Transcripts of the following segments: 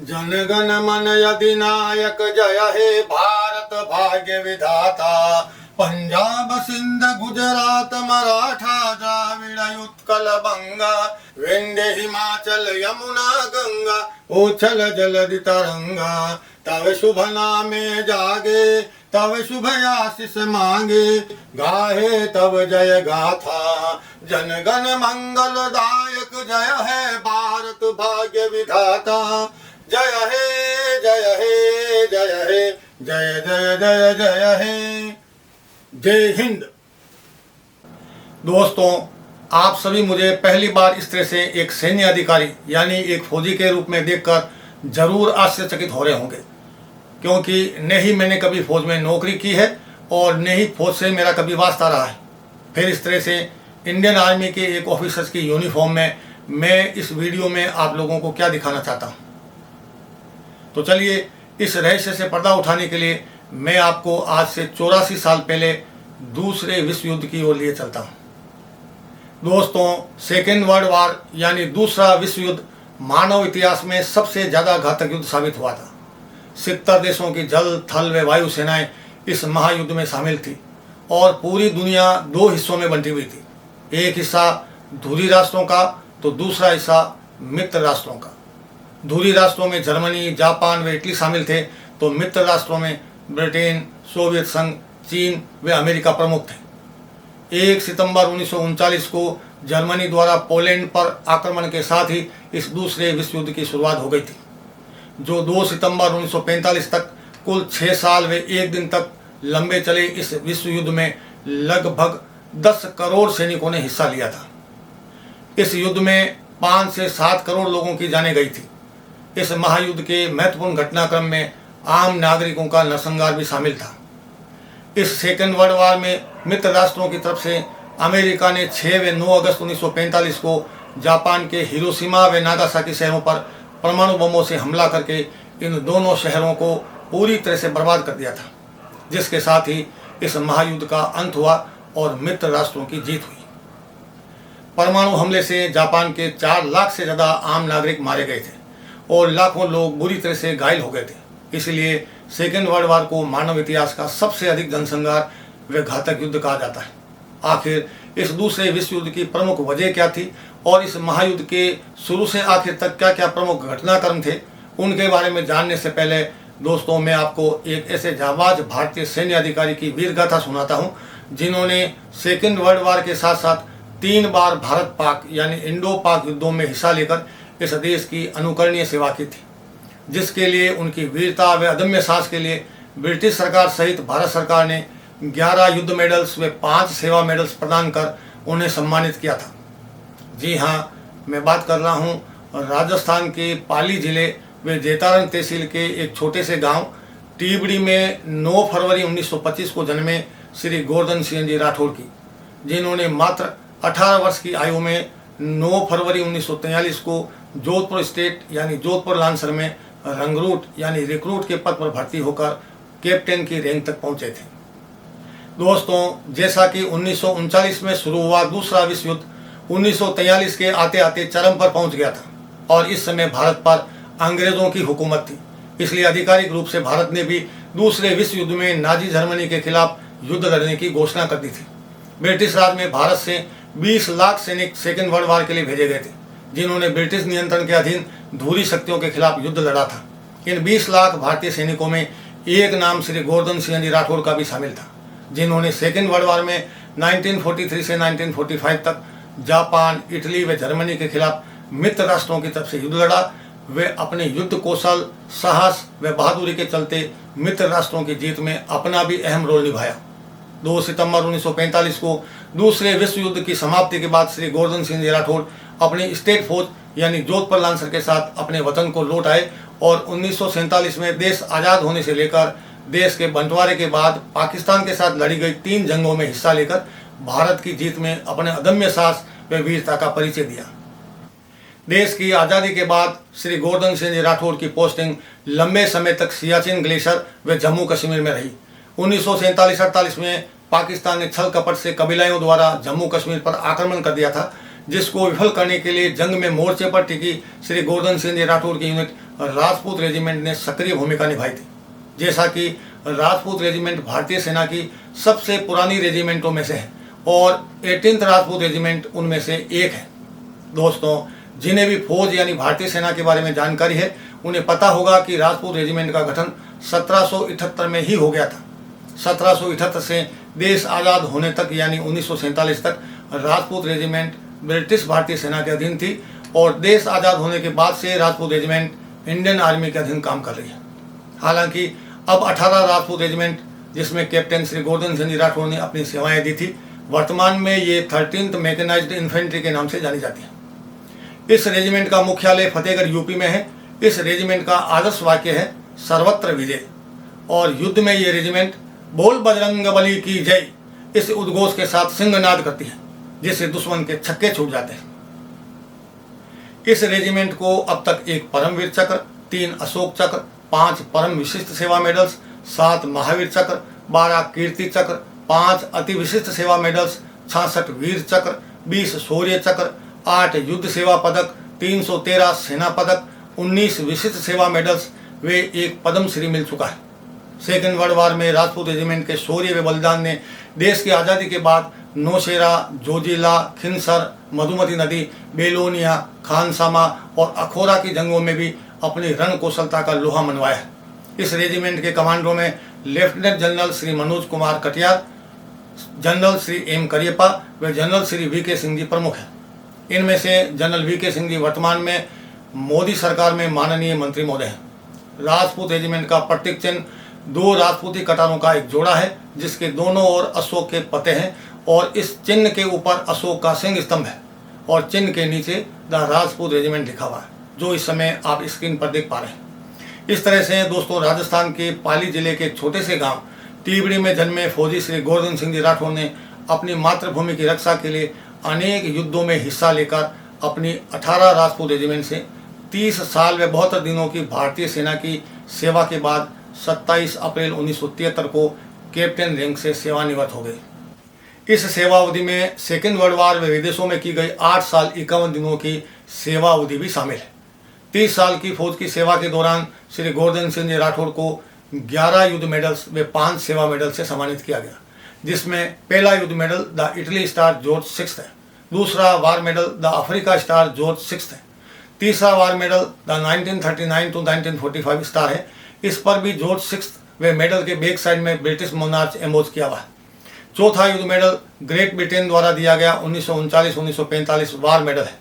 जनगण मन अधिनायक जय हे भारत भाग्य विधाता। पंजाब सिंध गुजरात मराठा द्राविड़ उत्कल बंगा, विंध्य हिमाचल यमुना गंगा, उछल जलधि तरंगा। तव शुभ नामे जागे, तव शुभ आशीष मांगे, गाहे तव जय गाथा। जनगण मंगलदायक जय है भारत भाग्य विधाता। जय हे जय हे जय हे जय जय जय जय हे। जय हिंद। दोस्तों, आप सभी मुझे पहली बार इस तरह से एक सैन्य अधिकारी यानी एक फौजी के रूप में देखकर जरूर आश्चर्यचकित हो रहे होंगे, क्योंकि न ही मैंने कभी फौज में नौकरी की है और न ही फौज से मेरा कभी वास्ता रहा है। फिर इस तरह से इंडियन आर्मी के एक ऑफिसर्स की यूनिफॉर्म में मैं इस वीडियो में आप लोगों को क्या दिखाना चाहता हूँ। तो चलिए, इस रहस्य से पर्दा उठाने के लिए मैं आपको आज से 84 साल पहले दूसरे विश्व युद्ध की ओर लिए चलता हूँ। दोस्तों, सेकेंड वर्ल्ड वॉर यानी दूसरा विश्व युद्ध मानव इतिहास में सबसे ज़्यादा घातक युद्ध साबित हुआ था। 70 देशों की जल, थल व वायु सेनाएं इस महायुद्ध में शामिल थी और पूरी दुनिया दो हिस्सों में बंटी हुई थी। एक हिस्सा धुरी राष्ट्रों का तो दूसरा हिस्सा मित्र राष्ट्रों का। धुरी राष्ट्रों में जर्मनी, जापान व इटली शामिल थे, तो मित्र राष्ट्रों में ब्रिटेन, सोवियत संघ, चीन व अमेरिका प्रमुख थे। 1 सितंबर 1939 को जर्मनी द्वारा पोलैंड पर आक्रमण के साथ ही इस दूसरे विश्व युद्ध की शुरुआत हो गई थी, जो 2 सितंबर 1945 तक कुल 6 साल व 1 दिन तक लंबे चले। इस विश्व युद्ध में लगभग 10 करोड़ सैनिकों ने हिस्सा लिया था। इस युद्ध में 5 से 7 करोड़ लोगों की जानें गई थी। इस महायुद्ध के महत्वपूर्ण घटनाक्रम में आम नागरिकों का नरसंहार भी शामिल था। इस सेकेंड वर्ल्ड वॉर में मित्र राष्ट्रों की तरफ से अमेरिका ने 6 व 9 अगस्त 1945 को जापान के हिरोशिमा व नागासाकी शहरों पर परमाणु बमों से हमला करके इन दोनों शहरों को पूरी तरह से बर्बाद कर दिया था, जिसके साथ ही इस महायुद्ध का अंत हुआ और मित्र राष्ट्रों की जीत हुई। परमाणु हमले से जापान के 4 लाख से ज़्यादा आम नागरिक मारे गए थे और लाखों लोग बुरी तरह से घायल हो गए थे। इसलिए सेकेंड वर्ल्ड वॉर को मानव इतिहास का सबसे अधिक जनसंहार व घातक युद्ध कहा जाता है। आखिर इस दूसरे विश्व युद्ध की प्रमुख वजह क्या थी और इस महायुद्ध के शुरू से आखिर तक क्या क्या प्रमुख घटनाक्रम थे, उनके बारे में जानने से पहले दोस्तों, मैं आपको एक ऐसे जाबाज भारतीय सैन्य अधिकारी की वीर गाथा सुनाता हूँ, जिन्होंने सेकेंड वर्ल्ड वॉर के साथ साथ 3 बार भारत पाक यानी इंडो पाक युद्धों में हिस्सा लेकर इस देश की अनुकरणीय सेवा की थी, जिसके लिए उनकी वीरता व अदम्य साहस के लिए ब्रिटिश सरकार सहित भारत सरकार ने 11 युद्ध मेडल्स व 5 सेवा मेडल्स प्रदान कर उन्हें सम्मानित किया था। जी हाँ, मैं बात कर रहा हूँ राजस्थान के पाली जिले व जेतारन तहसील के एक छोटे से गांव टीबड़ी में 9 फरवरी 1925 को जन्मे श्री गोवर्धन सिंह जी राठौड़ की, जिन्होंने मात्र 18 वर्ष की आयु में 9 फरवरी 1943 को जोधपुर स्टेट यानी जोधपुर लांसर में रंगरूट यानी रिक्रूट के पद पर भर्ती होकर कैप्टन की रैंक तक पहुंचे थे। दोस्तों, जैसा कि 1939 में शुरू हुआ दूसरा विश्व युद्ध 1943 के आते आते चरम पर पहुंच गया था और इस समय भारत पर अंग्रेजों की हुकूमत थी। इसलिए आधिकारिक रूप से भारत ने भी दूसरे विश्व युद्ध में नाजी जर्मनी के खिलाफ युद्ध लड़ने की घोषणा कर दी थी। ब्रिटिश राज में भारत से 20 लाख सैनिक सेकेंड वर्ल्ड वॉर के लिए भेजे गए थे, जिन्होंने ब्रिटिश नियंत्रण के अधीन धुरी शक्तियों के खिलाफ युद्ध लड़ा था। इन 20 लाख भारतीय सैनिकों में एक नाम श्री गोवर्धन सिंह जी राठौड़ का भी शामिल था, जिन्होंने सेकेंड वर्ल्ड वॉर में 1943 से 1945 तक जापान, इटली व जर्मनी के खिलाफ मित्र राष्ट्रों की तरफ से युद्ध लड़ा। वे अपने युद्ध कौशल, साहस व बहादुरी के चलते मित्र राष्ट्रों की जीत में अपना भी अहम रोल निभाया। 2 सितंबर 1945 को दूसरे विश्व युद्ध की समाप्ति के बाद श्री गोवर्धन सिंह जी राठौड़ अपनी स्टेट फौज यानी जोधपुर लांसर के साथ अपने वतन को लौट आए और 1947 में देश आज़ाद होने से लेकर देश के बंटवारे के बाद पाकिस्तान के साथ लड़ी गई 3 जंगों में हिस्सा लेकर भारत की जीत में अपने अदम्य साहस व वीरता का परिचय दिया। देश की आज़ादी के बाद श्री गोवर्धन सिंह जी राठौड़ की पोस्टिंग लंबे समय तक सियाचिन ग्लेशियर व जम्मू कश्मीर में रही। 1947-48 में पाकिस्तान ने छल कपट से कबीलाओं द्वारा जम्मू कश्मीर पर आक्रमण कर दिया था, जिसको विफल करने के लिए जंग में मोर्चे पर टिकी श्री गोवर्धन सिंह जी राठौर की यूनिट राजपूत रेजिमेंट ने सक्रिय भूमिका निभाई थी। जैसा कि राजपूत रेजिमेंट भारतीय सेना की सबसे पुरानी रेजिमेंटों में से है और 18th राजपूत रेजिमेंट उनमें से एक है। दोस्तों, जिन्हें भी फौज यानी भारतीय सेना के बारे में जानकारी है उन्हें पता होगा कि राजपूत रेजिमेंट का गठन 1778 में ही हो गया था। 1778 से देश आज़ाद होने तक यानी 1947 तक राजपूत रेजिमेंट ब्रिटिश भारतीय सेना के अधीन थी और देश आज़ाद होने के बाद से राजपूत रेजिमेंट इंडियन आर्मी के अधीन काम कर रही है। हालांकि अब 18 राजपूत रेजिमेंट जिसमें कैप्टन श्री गोवर्धन सिंह जी राठौर ने अपनी सेवाएं दी थी, वर्तमान में ये 13th मैकेनाइज्ड इन्फेंट्री के नाम से जानी जाती है। इस रेजिमेंट का मुख्यालय फतेहगढ़ यूपी में है। इस रेजिमेंट का आदर्श वाक्य है सर्वत्र विजय और युद्ध में ये रेजिमेंट बोल बजरंगबली की जय इस उद्घोष के साथ सिंहनाद करती है, जिससे दुश्मन के छक्के छूट जाते हैं। इस रेजिमेंट को अब तक 1 परमवीर चक्र, 3 अशोक चक्र, 5 परम विशिष्ट सेवा मेडल्स, 7 महावीर चक्र, 12 कीर्ति चक्र, 5 अति विशिष्ट सेवा मेडल्स, 66 वीर चक्र, 20 शौर्य चक्र, 8 युद्ध सेवा पदक, 313 सेना पदक, 19 विशिष्ट सेवा मेडल्स वे 1 पद्मश्री मिल चुका है। सेकेंड वर्ल्ड वार में राजपूत रेजिमेंट के शौर्य व बलिदान ने देश की आज़ादी के बाद नौशेरा, जोजिला, खिंसर, मधुमती नदी, बेलोनिया, खानसामा और अखोरा की जंगों में भी अपनी रण कौशलता का लोहा मनवाया है। इस रेजिमेंट के कमांडरों में lieutenant general Shri Manoj Kumar Katiyar, general Shri M Cariappa व जनरल श्री वी.के. सिंह जी प्रमुख हैं। इनमें से जनरल वी.के. सिंह जी वर्तमान में मोदी सरकार में माननीय मंत्री महोदय हैं। राजपूत रेजिमेंट का प्रतीक चिन्ह 2 राजपूती कटारों का एक जोड़ा है, जिसके दोनों ओर अशोक के पत्ते हैं और इस चिन्ह के ऊपर अशोक का सिंह स्तंभ है और चिन्ह के नीचे द राजपूत रेजिमेंट लिखा हुआ है, जो इस समय आप स्क्रीन पर देख पा रहे हैं। इस तरह से दोस्तों, राजस्थान के पाली जिले के छोटे से गांव टिबड़ी में जन्मे फौजी श्री गोवर्धन सिंह जी राठौर ने अपनी मातृभूमि की रक्षा के लिए अनेक युद्धों में हिस्सा लेकर अपनी 18 राजपूत रेजिमेंट से 30 साल व 72 दिनों की भारतीय सेना की सेवा के बाद 27 अप्रैल 1973 को कैप्टन रैंक से सेवानिवृत्त हो गए। इस सेवावधि में सेकेंड वर्ल्ड वार व विदेशों में की गई 8 साल 51 दिनों की सेवावधि भी शामिल है। 30 साल की फौज की सेवा के दौरान श्री गोवर्धन सिंह जी राठौर को 11 युद्ध मेडल्स व 5 सेवा मेडल से सम्मानित किया गया, जिसमें पहला युद्ध medal the Italy star George 6 है, दूसरा war medal the Africa star George 6 है, तीसरा war medal the 1939 to 1945 star है। इस पर भी जॉर्ज 6 व मेडल के बैक साइड में ब्रिटिश मोनार्च एम्बोज किया हुआ है। चौथा युद्ध मेडल ग्रेट ब्रिटेन द्वारा दिया गया 1939-1945 वार मेडल है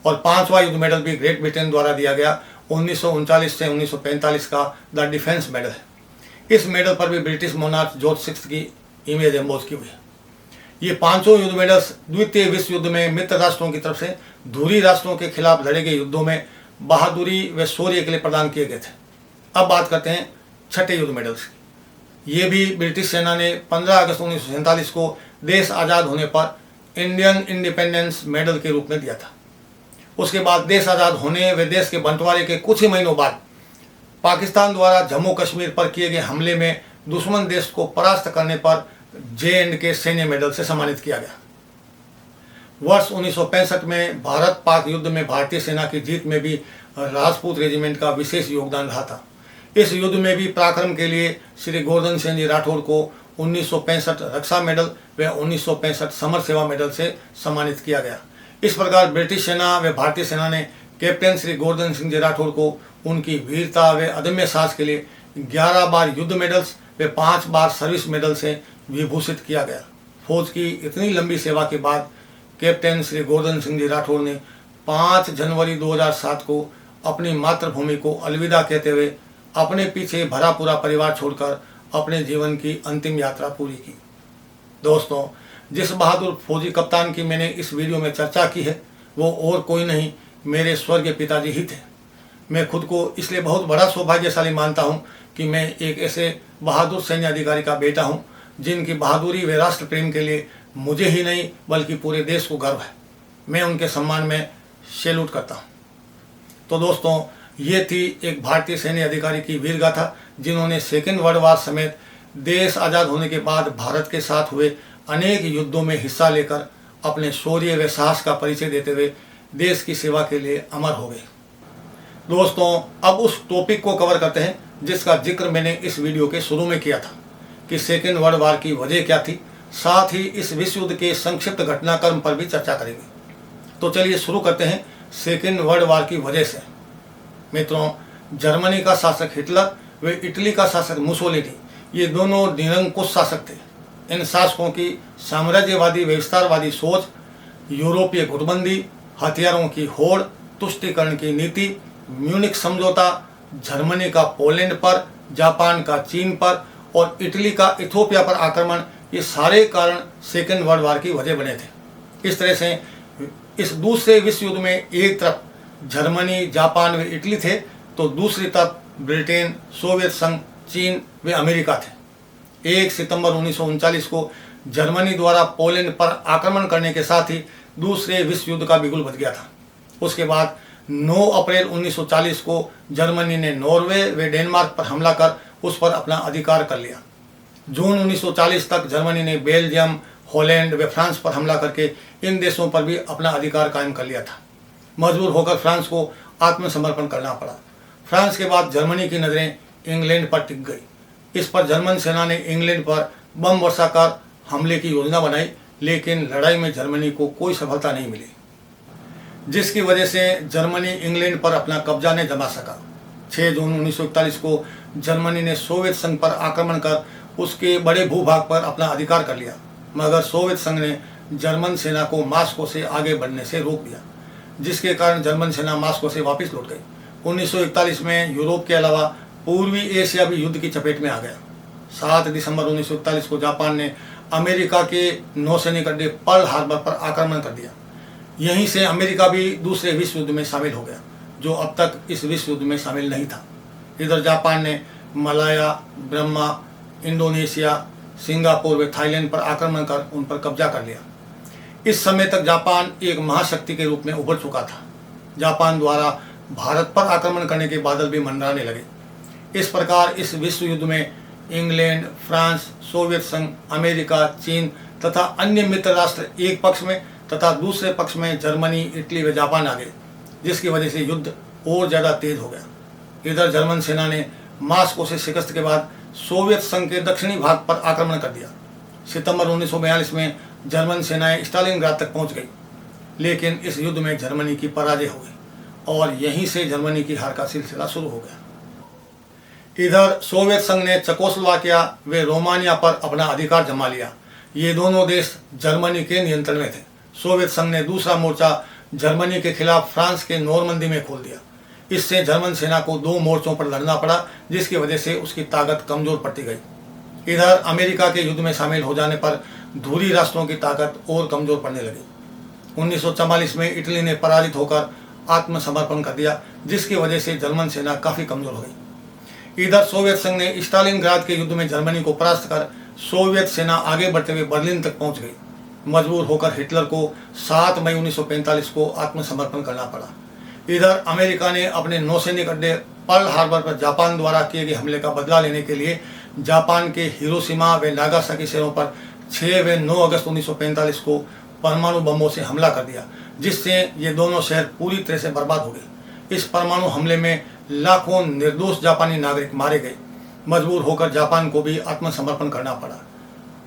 और 5वां युद्ध मेडल भी ग्रेट ब्रिटेन द्वारा दिया गया 1939 से 1945 का द डिफेंस मेडल है। इस मेडल पर भी ब्रिटिश मोनार्च जॉर्ज 6 की इमेज एम्बोज की हुई है। ये 5 युद्ध मेडल्स द्वितीय विश्व युद्ध में मित्र राष्ट्रों की तरफ से धुरी राष्ट्रों के खिलाफ लड़े गए युद्धों में बहादुरी व शौर्य के लिए प्रदान किए गए थे। अब बात करते हैं छठे युद्ध मेडल्स की। ये भी ब्रिटिश सेना ने 15 अगस्त 1947 को देश आज़ाद होने पर इंडियन इंडिपेंडेंस मेडल के रूप में दिया था। उसके बाद देश आज़ाद होने व देश के बंटवारे के कुछ ही महीनों बाद पाकिस्तान द्वारा जम्मू कश्मीर पर किए गए हमले में दुश्मन देश को परास्त करने पर J&K सैन्य मेडल से सम्मानित किया गया। वर्ष 1965 में भारत पाक युद्ध में भारतीय सेना की जीत में भी राजपूत रेजिमेंट का विशेष योगदान रहा था। इस युद्ध में भी पराक्रम के लिए श्री गोवर्धन सिंह जी राठौर को 1965 रक्षा मेडल व 1965 समर सेवा मेडल से सम्मानित किया गया। इस प्रकार ब्रिटिश सेना व भारतीय सेना ने कैप्टन श्री गोवर्धन सिंह जी राठौर को उनकी वीरता व अदम्य साहस के लिए 11 बार युद्ध मेडल्स व 5 बार सर्विस मेडल से विभूषित किया गया। फौज की इतनी लंबी सेवा के बाद कैप्टन श्री गोवर्धन सिंह जी राठौर ने 5 जनवरी 2007 को अपनी मातृभूमि को अलविदा कहते हुए अपने पीछे भरा पूरा परिवार छोड़कर अपने जीवन की अंतिम यात्रा पूरी की। दोस्तों, जिस बहादुर फौजी कप्तान की मैंने इस वीडियो में चर्चा की है वो और कोई नहीं, मेरे स्वर्गीय पिताजी ही थे। मैं खुद को इसलिए बहुत बड़ा सौभाग्यशाली मानता हूँ कि मैं एक ऐसे बहादुर सैन्य अधिकारी का बेटा हूँ जिनकी बहादुरी व राष्ट्र प्रेम के लिए मुझे ही नहीं बल्कि पूरे देश को गर्व है। मैं उनके सम्मान में सैल्यूट करता हूँ। तो दोस्तों, ये थी एक भारतीय सैन्य अधिकारी की वीर गाथा जिन्होंने सेकेंड वर्ल्ड वार समेत देश आज़ाद होने के बाद भारत के साथ हुए अनेक युद्धों में हिस्सा लेकर अपने शौर्य व साहस का परिचय देते हुए देश की सेवा के लिए अमर हो गए। दोस्तों, अब उस टॉपिक को कवर करते हैं जिसका जिक्र मैंने इस वीडियो के शुरू में किया था कि सेकेंड वर्ल्ड वार की वजह क्या थी। साथ ही इस विश्व युद्ध के संक्षिप्त घटनाक्रम पर भी चर्चा करेंगे। तो चलिए शुरू करते हैं सेकेंड वर्ल्ड वार की वजह से। मित्रों, जर्मनी का शासक हिटलर व इटली का शासक मुसोलिनी, ये दोनों निरंकुश शासक थे। इन शासकों की साम्राज्यवादी विस्तारवादी सोच, यूरोपीय गुटबंदी, हथियारों की होड़, तुष्टीकरण की नीति, म्यूनिख समझौता, जर्मनी का पोलैंड पर, जापान का चीन पर और इटली का इथोपिया पर आक्रमण, ये सारे कारण सेकेंड वर्ल्ड वार की वजह बने थे। इस तरह से इस दूसरे विश्व युद्ध में एक तरफ जर्मनी, जापान व इटली थे तो दूसरी तरफ ब्रिटेन, सोवियत संघ, चीन व अमेरिका थे। 1 सितंबर 1939 को जर्मनी द्वारा पोलैंड पर आक्रमण करने के साथ ही दूसरे विश्व युद्ध का बिगुल बज गया था। उसके बाद 9 अप्रैल 1940 को जर्मनी ने नॉर्वे व डेनमार्क पर हमला कर उस पर अपना अधिकार कर लिया। जून 1940 तक जर्मनी ने बेल्जियम, हॉलैंड व फ्रांस पर हमला करके इन देशों पर भी अपना अधिकार कायम कर लिया था। मजबूर होकर फ्रांस को आत्मसमर्पण करना पड़ा। फ्रांस के बाद जर्मनी की नज़रें इंग्लैंड पर टिक गई। इस पर जर्मन सेना ने इंग्लैंड पर बम वर्षा कर हमले की योजना बनाई, लेकिन लड़ाई में जर्मनी को कोई सफलता नहीं मिली, जिसकी वजह से जर्मनी इंग्लैंड पर अपना कब्जा नहीं जमा सका। 6 जून 1941 को जर्मनी ने सोवियत संघ पर आक्रमण कर उसके बड़े भूभाग पर अपना अधिकार कर लिया, मगर सोवियत संघ ने जर्मन सेना को मास्को से आगे बढ़ने से रोक दिया, जिसके कारण जर्मन सेना मास्को से वापस लौट गई। 1941 में यूरोप के अलावा पूर्वी एशिया भी युद्ध की चपेट में आ गया। 7 दिसंबर 1941 को जापान ने अमेरिका के नौसैनिक अड्डे पर्ल हार्बर पर आक्रमण कर दिया। यहीं से अमेरिका भी दूसरे विश्व युद्ध में शामिल हो गया, जो अब तक इस विश्व युद्ध में शामिल नहीं था। इधर जापान ने मलाया, ब्रह्मा, इंडोनेशिया, सिंगापुर व थाईलैंड पर आक्रमण कर उन पर कब्जा कर लिया। इस समय तक जापान एक महाशक्ति के रूप में उभर चुका था। जापान द्वारा भारत पर आक्रमण करने के बादल भी मंडराने लगे। इस प्रकार इस विश्व युद्ध में इंग्लैंड, फ्रांस, सोवियत संघ, अमेरिका, चीन तथा अन्य मित्र राष्ट्र एक पक्ष में तथा दूसरे पक्ष में जर्मनी, इटली व जापान आ गए, जिसकी वजह से युद्ध और ज़्यादा तेज हो गया। इधर जर्मन सेना ने मास्को से शिकस्त के बाद सोवियत संघ के दक्षिणी भाग पर आक्रमण कर दिया। सितंबर 1942 में जर्मन सेनाएं स्टालिनग्राद तक पहुंच गई, लेकिन इस युद्ध में जर्मनी की पराजय हो गई और यहीं से जर्मनी की हार का सिलसिला शुरू हो गया। इधर सोवियत संघ ने चेकोस्लोवाकिया व रोमानिया पर अपना अधिकार जमा लिया। ये दोनों देश जर्मनी के नियंत्रण में थे। सोवियत संघ ने दूसरा मोर्चा जर्मनी के खिलाफ फ्रांस के नॉर्मंदी में खोल दिया। इससे जर्मन सेना को 2 मोर्चों पर लड़ना पड़ा, जिसकी वजह से उसकी ताकत कमजोर पड़ती गई। इधर अमेरिका के युद्ध में शामिल हो जाने पर धुरी राष्ट्रों की ताकत और कमजोर पड़ने लगी। 1944 में इटली ने पराजित होकर आत्मसमर्पण कर दिया, जिसकी वजह से जर्मन सेना काफ़ी कमजोर हो गई। इधर सोवियत संघ ने स्टालिनग्राद के युद्ध में जर्मनी को परास्त कर सोवियत सेना आगे बढ़ते हुए बर्लिन तक पहुंच गई। मजबूर होकर हिटलर को 7 मई 1945 को आत्मसमर्पण करना पड़ा। इधर अमेरिका ने अपने नौसैनिक अड्डे पर्ल हार्बर पर जापान द्वारा किए गए हमले का बदला लेने के लिए जापान के हिरोशिमा व नागासाकी शहरों पर 6 व 9 अगस्त 1945 को परमाणु बमों से हमला कर दिया, जिससे ये दोनों शहर पूरी तरह से बर्बाद हो गए। इस परमाणु हमले में लाखों निर्दोष जापानी नागरिक मारे गए। मजबूर होकर जापान को भी आत्मसमर्पण करना पड़ा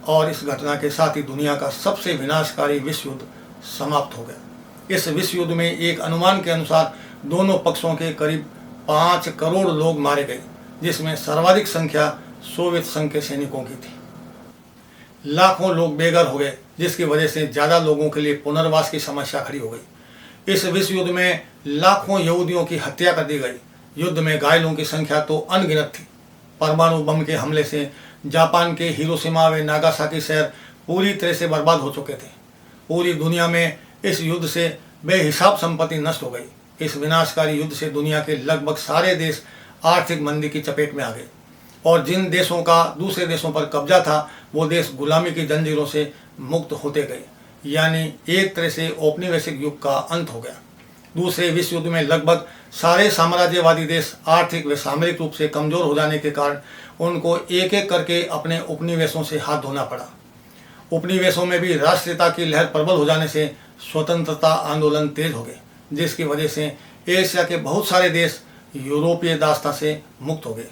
और इस घटना के साथ ही दुनिया का सबसे विनाशकारी विश्व युद्ध समाप्त हो गया। इस विश्व युद्ध में एक अनुमान के अनुसार दोनों पक्षों के करीब 5 करोड़ लोग मारे गए, जिसमें सर्वाधिक संख्या सोवियत संघ के सैनिकों की थी। लाखों लोग बेघर हो गए, जिसकी वजह से ज़्यादा लोगों के लिए पुनर्वास की समस्या खड़ी हो गई। इस विश्व युद्ध में लाखों यहूदियों की हत्या कर दी गई। युद्ध में घायलों की संख्या तो अनगिनत थी। परमाणु बम के हमले से जापान के हिरोशिमा व नागासाकी शहर पूरी तरह से बर्बाद हो चुके थे। पूरी दुनिया में इस युद्ध से बेहिसाब संपत्ति नष्ट हो गई। इस विनाशकारी युद्ध से दुनिया के लगभग सारे देश आर्थिक मंदी की चपेट में आ गए और जिन देशों का दूसरे देशों पर कब्जा था वो देश गुलामी की जंजीरों से मुक्त होते गए, यानी एक तरह से औपनिवेशिक युग का अंत हो गया। दूसरे विश्व युद्ध में लगभग सारे साम्राज्यवादी देश आर्थिक व सामरिक रूप से कमजोर हो जाने के कारण उनको एक एक करके अपने उपनिवेशों से हाथ धोना पड़ा उपनिवेशों में भी राष्ट्रीयता की लहर प्रबल हो जाने से स्वतंत्रता आंदोलन तेज हो गए, जिसकी वजह से एशिया के बहुत सारे देश यूरोपीय दासता से मुक्त हो गए।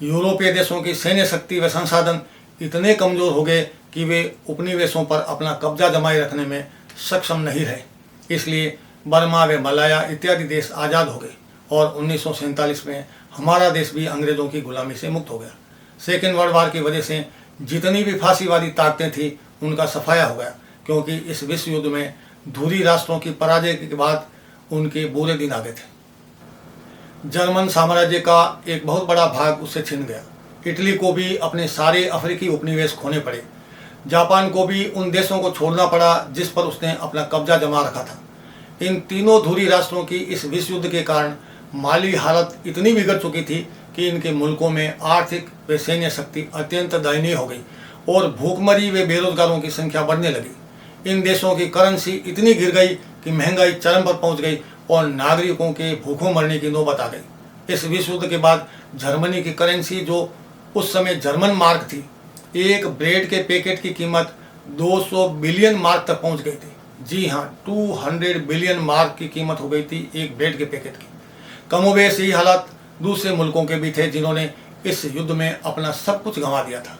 यूरोपीय देशों की सैन्य शक्ति व संसाधन इतने कमज़ोर हो गए कि वे उपनिवेशों पर अपना कब्जा जमाए रखने में सक्षम नहीं रहे। इसलिए बर्मा व मलाया इत्यादि देश आज़ाद हो गए और 1947 में हमारा देश भी अंग्रेज़ों की गुलामी से मुक्त हो गया। सेकेंड वर्ल्ड वार की वजह से जितनी भी फांसीवादी ताकतें थी उनका सफाया हो गया, क्योंकि इस विश्व युद्ध में धुरी राष्ट्रों की पराजय के बाद उनके बुरे दिन आ गए थे। जर्मन साम्राज्य का एक बहुत बड़ा भाग उससे छिन गया। इटली को भी अपने सारे अफ्रीकी उपनिवेश खोने पड़े। जापान को भी उन देशों को छोड़ना पड़ा जिस पर उसने अपना कब्जा जमा रखा था। इन तीनों धुरी राष्ट्रों की इस विश्व युद्ध के कारण माली हालत इतनी बिगड़ चुकी थी कि इनके मुल्कों में आर्थिक व सैन्य शक्ति अत्यंत दयनीय हो गई और भूखमरी व बेरोजगारों की संख्या बढ़ने लगी। इन देशों की करेंसी इतनी गिर गई कि महंगाई चरम पर पहुंच गई और नागरिकों के भूखों मरने की नौबत आ गई। इस विश्व युद्ध के बाद जर्मनी की करेंसी, जो उस समय जर्मन मार्क थी, एक ब्रेड के पैकेट की कीमत 200 बिलियन मार्क तक पहुंच गई थी। जी हाँ, 200 बिलियन मार्क की कीमत हो गई थी एक ब्रेड के पैकेट की। कमोबेश यही हालात दूसरे मुल्कों के भी थे जिन्होंने इस युद्ध में अपना सब कुछ गंवा दिया था।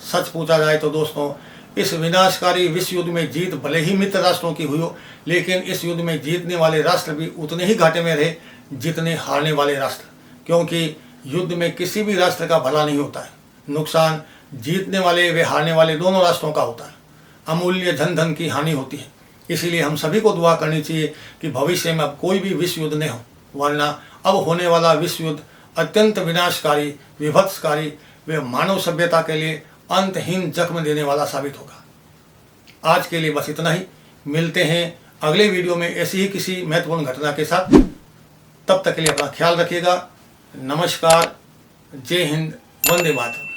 सच पूछा जाए तो दोस्तों, इस विनाशकारी विश्व युद्ध में जीत भले ही मित्र राष्ट्रों की हुई हो, लेकिन इस युद्ध में जीतने वाले राष्ट्र भी उतने ही घाटे में रहे जितने हारने वाले राष्ट्र, क्योंकि युद्ध में किसी भी राष्ट्र का भला नहीं होता है। नुकसान जीतने वाले व हारने वाले दोनों राष्ट्रों का होता है। अमूल्य धन की हानि होती है। इसीलिए हम सभी को दुआ करनी चाहिए कि भविष्य में अब कोई भी विश्व युद्ध न हो, वरना अब होने वाला विश्व युद्ध अत्यंत विनाशकारी, विभत्सकारी व मानव सभ्यता के लिए अंतहीन जख्म देने वाला साबित होगा। आज के लिए बस इतना ही। मिलते हैं अगले वीडियो में ऐसी ही किसी महत्वपूर्ण घटना के साथ। तब तक के लिए अपना ख्याल रखिएगा। नमस्कार, जय हिंद, वंदे मातरम।